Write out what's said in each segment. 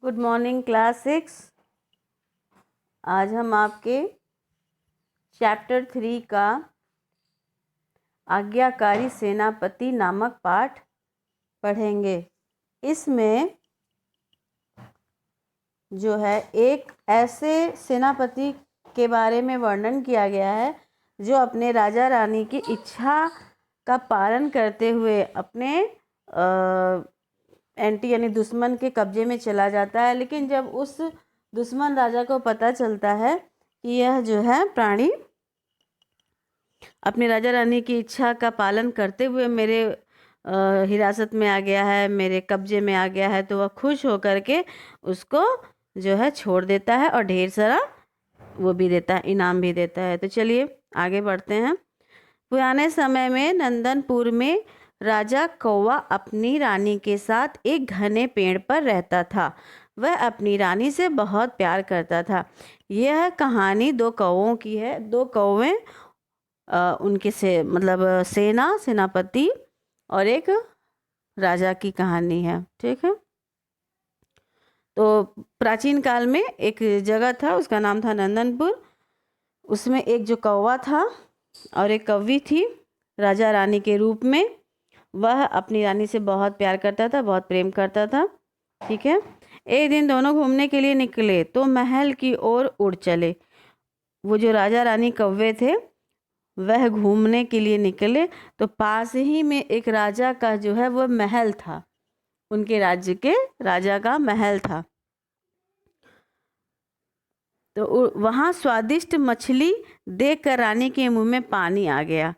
Good morning class 6। आज हम आपके चैप्टर 3 का आज्ञाकारी सेनापति नामक पाठ पढ़ेंगे। इसमें जो है एक ऐसे सेनापति के बारे में वर्णन किया गया है जो अपने राजा रानी की इच्छा का पालन करते हुए अपने एंटी यानी दुश्मन के कब्जे में चला जाता है। लेकिन जब उस दुश्मन राजा को पता चलता है कि यह जो है प्राणी अपने राजा रानी की इच्छा का पालन करते हुए मेरे हिरासत में आ गया है, मेरे कब्जे में आ गया है, तो वह खुश होकर के उसको जो है छोड़ देता है और ढेर सारा वो भी देता है, इनाम भी देता है। तो चलिए आगे बढ़ते हैं। पुराने समय में नंदनपुर में राजा कौवा अपनी रानी के साथ एक घने पेड़ पर रहता था। वह अपनी रानी से बहुत प्यार करता था। यह कहानी दो कौवों की है। दो कौवे उनके से मतलब सेनापति और एक राजा की कहानी है। ठीक है। तो प्राचीन काल में एक जगह था, उसका नाम था नंदनपुर। उसमें एक जो कौवा था और एक कौवी थी राजा रानी के रूप में। वह अपनी रानी से बहुत प्यार करता था, बहुत प्रेम करता था। ठीक है। एक दिन दोनों घूमने के लिए निकले तो महल की ओर उड़ चले। वो जो राजा रानी कौवे थे वह घूमने के लिए निकले तो पास ही में एक राजा का जो है वह महल था, उनके राज्य के राजा का महल था। तो वहाँ स्वादिष्ट मछली देखकर रानी के मुंह में पानी आ गया,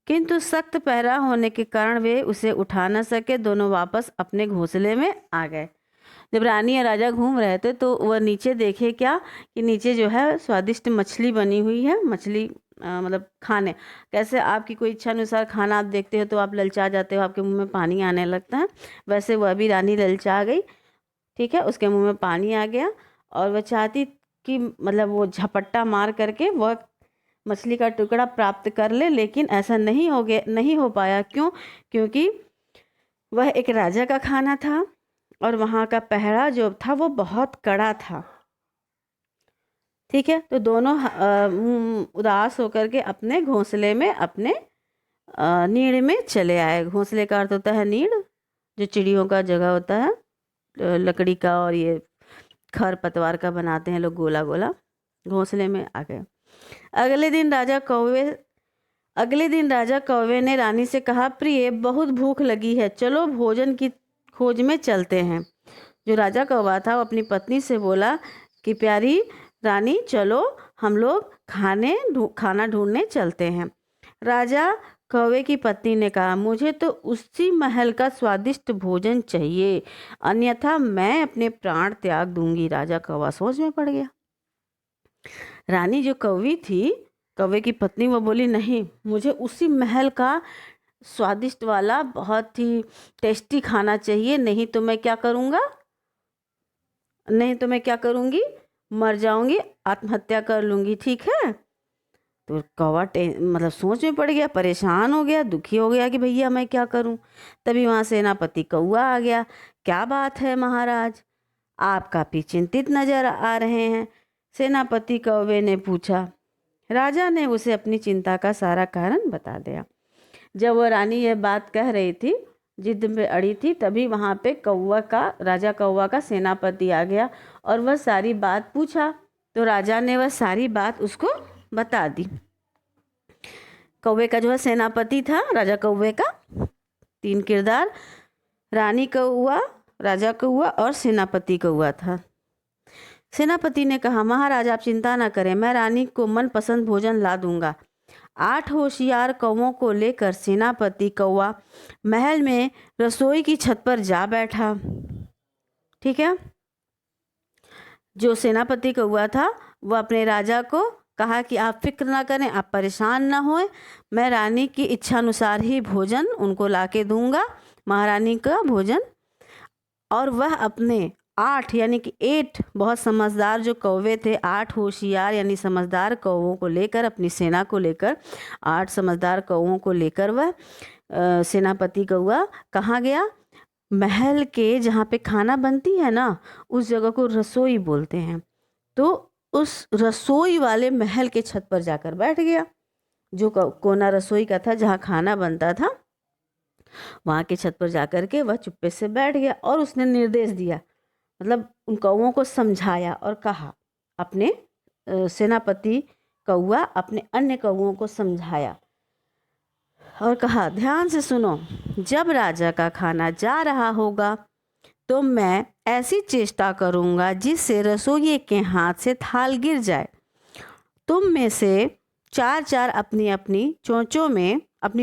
किंतु सख्त पहरा होने के कारण वे उसे उठा न सके। दोनों वापस अपने घोंसले में आ गए। जब रानी या राजा घूम रहे थे तो वह नीचे देखे क्या कि नीचे जो है स्वादिष्ट मछली बनी हुई है। मछली मतलब खाने, कैसे आपकी कोई इच्छा अनुसार खाना आप देखते हो तो आप ललचा जाते हो, आपके मुंह में पानी आने लगता है, वैसे वह भी रानी ललचा गई। ठीक है। उसके मुंह में पानी आ गया और वह चाहती कि मतलब वो झपट्टा मार करके वह मछली का टुकड़ा प्राप्त कर ले, लेकिन ऐसा नहीं हो पाया। क्यों? क्योंकि वह एक राजा का खाना था और वहाँ का पहरा जो था वो बहुत कड़ा था। ठीक है। तो दोनों उदास होकर के अपने घोंसले में, अपने नीड़ में चले आए। घोंसले का अर्थ होता है नीड़, जो चिड़ियों का जगह होता है, लकड़ी का और ये खर पतवार का बनाते हैं लोग, गोला गोला। घोंसले में आ गए। अगले दिन राजा कौवे ने रानी से कहा, प्रिय, बहुत भूख लगी है, चलो भोजन की खोज में चलते हैं। जो राजा कौवा था वो अपनी पत्नी से बोला कि प्यारी रानी, चलो हम लोग खाना ढूंढने चलते हैं। राजा कौवे की पत्नी ने कहा, मुझे तो उसी महल का स्वादिष्ट भोजन चाहिए, अन्यथा मैं अपने प्राण त्याग दूंगी। राजा कौवा सोच में पड़ गया। रानी जो कौवी थी, कौवे की पत्नी, वो बोली, नहीं, मुझे उसी महल का स्वादिष्ट वाला बहुत ही टेस्टी खाना चाहिए, नहीं तो मैं क्या करूँगी, मर जाऊंगी, आत्महत्या कर लूँगी। ठीक है। तो कौवा मतलब सोच में पड़ गया, परेशान हो गया, दुखी हो गया कि भैया मैं क्या करूं। तभी वहाँ सेनापति कौवा आ गया। क्या बात है महाराज, आप काफ़ी चिंतित नजर आ रहे हैं। सेनापति कौवे ने पूछा। राजा ने उसे अपनी चिंता का सारा कारण बता दिया। जब वह रानी यह बात कह रही थी, जिद में अड़ी थी, तभी वहाँ पे राजा कौवा का सेनापति आ गया और वह सारी बात पूछा। तो राजा ने वह सारी बात उसको बता दी। कौवे का जो है सेनापति था, राजा कौवे का 3 किरदार, रानी कौवा, राजा कौवा और सेनापति कौवा था। सेनापति ने कहा, महाराज आप चिंता ना करें, मैं रानी को मनपसंद भोजन ला दूंगा। 8 होशियार कौवों को लेकर सेनापति कौवा महल में रसोई की छत पर जा बैठा। ठीक है। जो सेनापति कौवा था वह अपने राजा को कहा कि आप फिक्र ना करें, आप परेशान ना होएं, मैं रानी की इच्छा अनुसार ही भोजन उनको लाके दूंगा, महारानी का भोजन। और वह अपने 8 यानी कि 8 बहुत समझदार जो कौवे थे, 8 होशियार यानी समझदार कौवों को लेकर, अपनी सेना को लेकर, 8 समझदार कौवों को लेकर वह सेनापति कौवा कहाँ गया? महल के जहाँ पे खाना बनती है ना, उस जगह को रसोई बोलते हैं। तो उस रसोई वाले महल के छत पर जाकर बैठ गया। जो कोना रसोई का था जहाँ खाना बनता था, वहाँ के छत पर जाकर के वह चुप्पे से बैठ गया और उसने निर्देश दिया, मतलब उन कौवों को समझाया और कहा, अपने सेनापति कौवा अपने अन्य कौवों को समझाया और कहा, ध्यान से सुनो, जब राजा का खाना जा रहा होगा तो मैं ऐसी चेष्टा करूंगा जिससे रसोइये के हाथ से थाल गिर जाए। तुम में से चार चार अपनी अपनी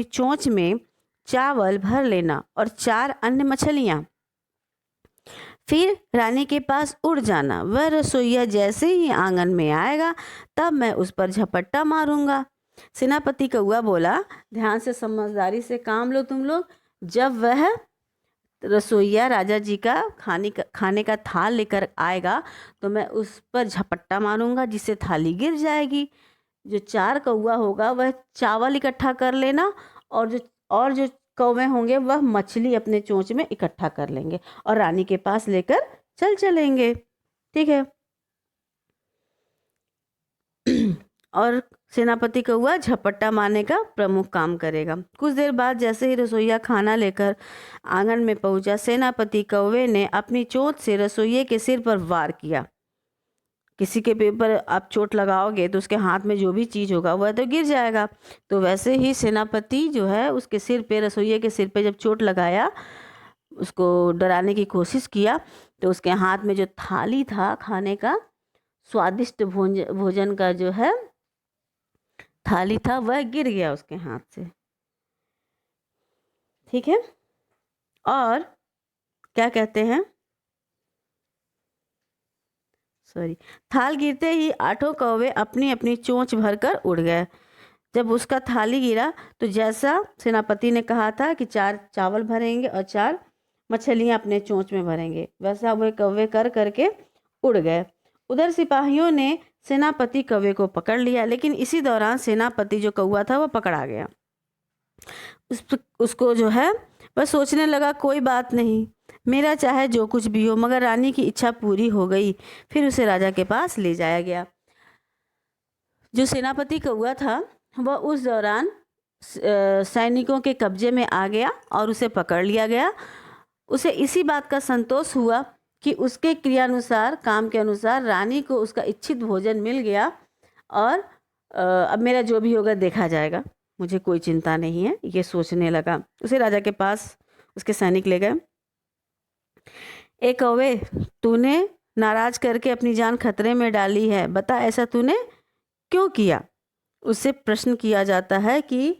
चोंच में चावल भर लेना और 4 अन्य मछलियाँ। फिर रानी के पास उड़ जाना। वह रसोइया जैसे ही आंगन में आएगा तब मैं उस पर झपट्टा मारूंगा। सेनापति कौआ बोला, ध्यान से समझदारी से काम लो तुम लोग। जब वह रसोइया राजा जी का खाने का थाल लेकर आएगा तो मैं उस पर झपट्टा मारूंगा जिससे थाली गिर जाएगी। जो 4 कौआ होगा वह चावल इकट्ठा कर लेना और जो कौवे होंगे वह मछली अपने चोंच में इकट्ठा कर लेंगे और रानी के पास लेकर चलेंगे। ठीक है। और सेनापति कौआ झपट्टा मारने का प्रमुख काम करेगा। कुछ देर बाद जैसे ही रसोइया खाना लेकर आंगन में पहुंचा, सेनापति कौवे ने अपनी चोंच से रसोइये के सिर पर वार किया। किसी के पेपर आप चोट लगाओगे तो उसके हाथ में जो भी चीज़ होगा वह तो गिर जाएगा। तो वैसे ही सेनापति जो है उसके सिर पे, रसोइये के सिर पे जब चोट लगाया, उसको डराने की कोशिश किया, तो उसके हाथ में जो थाली था खाने का, स्वादिष्ट भोजन का जो है थाली था, वह गिर गया उसके हाथ से। ठीक है। और क्या कहते हैं, थाल गिरते ही 8 कौवे अपनी अपनी चोंच भरकर उड़ गए। जब उसका थाली गिरा तो जैसा सेनापति ने कहा था कि 4 चावल भरेंगे और 4 मछलियां अपने चोंच में भरेंगे, वैसा वे कौवे कर करके उड़ गए। उधर सिपाहियों ने सेनापति कौवे को पकड़ लिया, लेकिन इसी दौरान सेनापति जो कौवा था वह पकड़ा गया। उसको जो है वह सोचने लगा, कोई बात नहीं, मेरा चाहे जो कुछ भी हो, मगर रानी की इच्छा पूरी हो गई। फिर उसे राजा के पास ले जाया गया। जो सेनापति कौवा था वह उस दौरान सैनिकों के कब्जे में आ गया और उसे पकड़ लिया गया। उसे इसी बात का संतोष हुआ कि उसके क्रियानुसार, काम के अनुसार रानी को उसका इच्छित भोजन मिल गया और अब मेरा जो भी होगा देखा जाएगा, मुझे कोई चिंता नहीं है, ये सोचने लगा। उसे राजा के पास उसके सैनिक ले गए। ए कौवे, तूने नाराज करके अपनी जान खतरे में डाली है, बता ऐसा तूने क्यों किया? उससे प्रश्न किया जाता है कि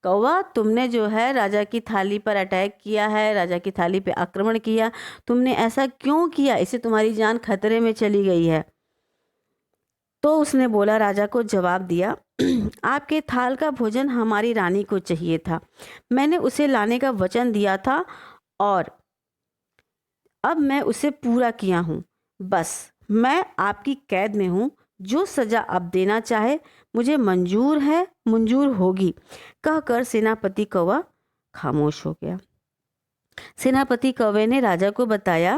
कौवा, तुमने जो है राजा की थाली पर अटैक किया है, राजा की थाली पे आक्रमण किया, तुमने ऐसा क्यों किया? इससे तुम्हारी जान खतरे में चली गई है। तो उसने बोला, राजा को जवाब दिया, आपके थाल का भोजन हमारी रानी को चाहिए था, मैंने उसे लाने का वचन दिया था और अब मैं उसे पूरा किया हूँ। बस मैं आपकी कैद में हूँ, जो सजा आप देना चाहे मुझे मंजूर होगी। कहकर सेनापति कौवा खामोश हो गया। सेनापति कौवे ने राजा को बताया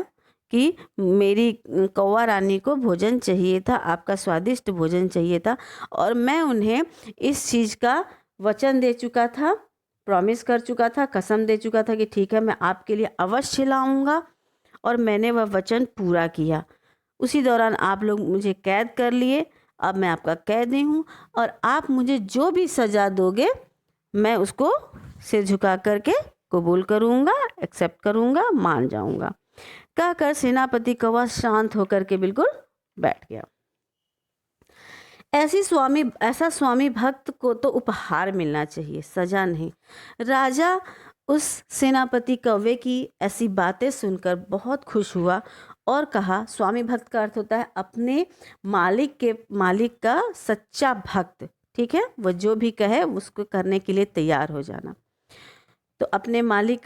कि मेरी कौवा रानी को भोजन चाहिए था, आपका स्वादिष्ट भोजन चाहिए था, और मैं उन्हें इस चीज़ का वचन दे चुका था, प्रॉमिस कर चुका था, कसम दे चुका था कि ठीक है मैं आपके लिए अवश्य लाऊंगा, और मैंने वह वचन पूरा किया। उसी दौरान आप लोग मुझे कैद कर लिए, अब मैं आपका कैदी हूँ और आप मुझे जो भी सज़ा दोगे मैं उसको सिर झुका करके कबूल करूँगा, एक्सेप्ट करूँगा, मान जाऊँगा। कहकर सेनापति कौवा शांत होकर के बिल्कुल बैठ गया। ऐसा स्वामी भक्त को तो उपहार मिलना चाहिए, सजा नहीं। राजा उस सेनापति कौवे की ऐसी बातें सुनकर बहुत खुश हुआ और कहा, स्वामी भक्त का अर्थ होता है अपने मालिक का सच्चा भक्त। ठीक है, वह जो भी कहे उसको करने के लिए तैयार हो जाना। तो अपने मालिक,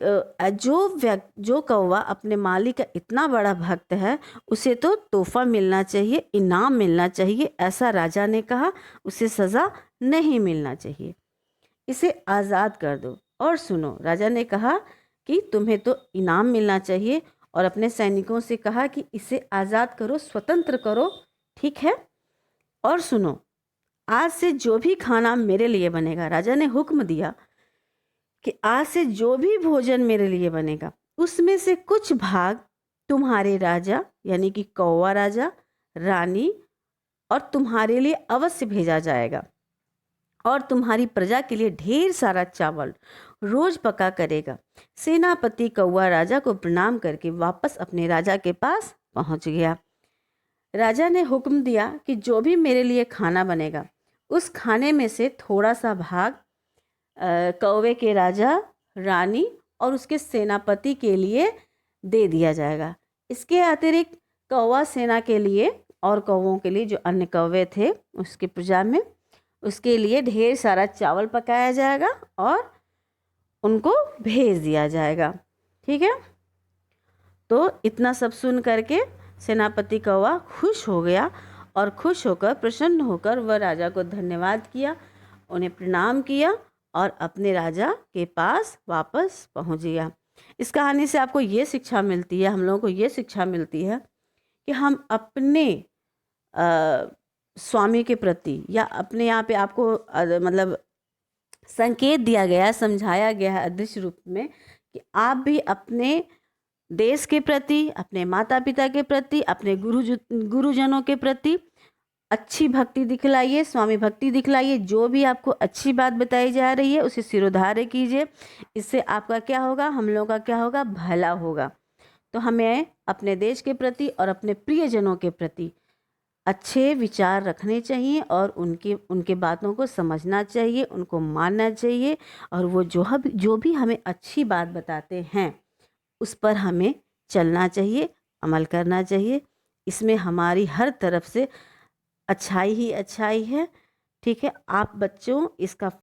जो कौवा अपने मालिक का इतना बड़ा भक्त है, उसे तो तोहफा मिलना चाहिए, इनाम मिलना चाहिए, ऐसा राजा ने कहा। उसे सज़ा नहीं मिलना चाहिए, इसे आज़ाद कर दो। और सुनो, राजा ने कहा कि तुम्हें तो इनाम मिलना चाहिए, और अपने सैनिकों से कहा कि इसे आज़ाद करो, स्वतंत्र करो, ठीक है। और सुनो, आज से जो भी खाना मेरे लिए बनेगा, राजा ने हुक्म दिया कि आज से जो भी भोजन मेरे लिए बनेगा उसमें से कुछ भाग तुम्हारे राजा यानी कि कौवा राजा, रानी और तुम्हारे लिए अवश्य भेजा जाएगा, और तुम्हारी प्रजा के लिए ढेर सारा चावल रोज पका करेगा। सेनापति कौवा राजा को प्रणाम करके वापस अपने राजा के पास पहुंच गया। राजा ने हुक्म दिया कि जो भी मेरे लिए खाना बनेगा उस खाने में से थोड़ा सा भाग कौवे के राजा, रानी और उसके सेनापति के लिए दे दिया जाएगा। इसके अतिरिक्त कौवा सेना के लिए और कौवों के लिए, जो अन्य कौवे थे उसकी प्रजा में, उसके लिए ढेर सारा चावल पकाया जाएगा और उनको भेज दिया जाएगा, ठीक है। तो इतना सब सुन करके सेनापति कौवा खुश हो गया, और खुश होकर, प्रसन्न होकर वह राजा को धन्यवाद किया, उन्हें प्रणाम किया और अपने राजा के पास वापस पहुंच गया। इस कहानी से आपको ये शिक्षा मिलती है, हम लोगों को ये शिक्षा मिलती है कि हम अपने स्वामी के प्रति, या अपने यहाँ पे आपको मतलब संकेत दिया गया है, समझाया गया है अदृश्य रूप में कि आप भी अपने देश के प्रति, अपने माता पिता के प्रति, अपने गुरुजनों के प्रति अच्छी भक्ति दिखलाइए, स्वामी भक्ति दिखलाइए। जो भी आपको अच्छी बात बताई जा रही है उसे सिरोधार्य कीजिए। इससे आपका क्या होगा, हम लोगों का क्या होगा, भला होगा। तो हमें अपने देश के प्रति और अपने प्रियजनों के प्रति अच्छे विचार रखने चाहिए, और उनके बातों को समझना चाहिए, उनको मानना चाहिए, और वो जो भी हमें अच्छी बात बताते हैं उस पर हमें चलना चाहिए, अमल करना चाहिए। इसमें हमारी हर तरफ से अच्छाई ही अच्छाई है, ठीक है। आप बच्चों इसका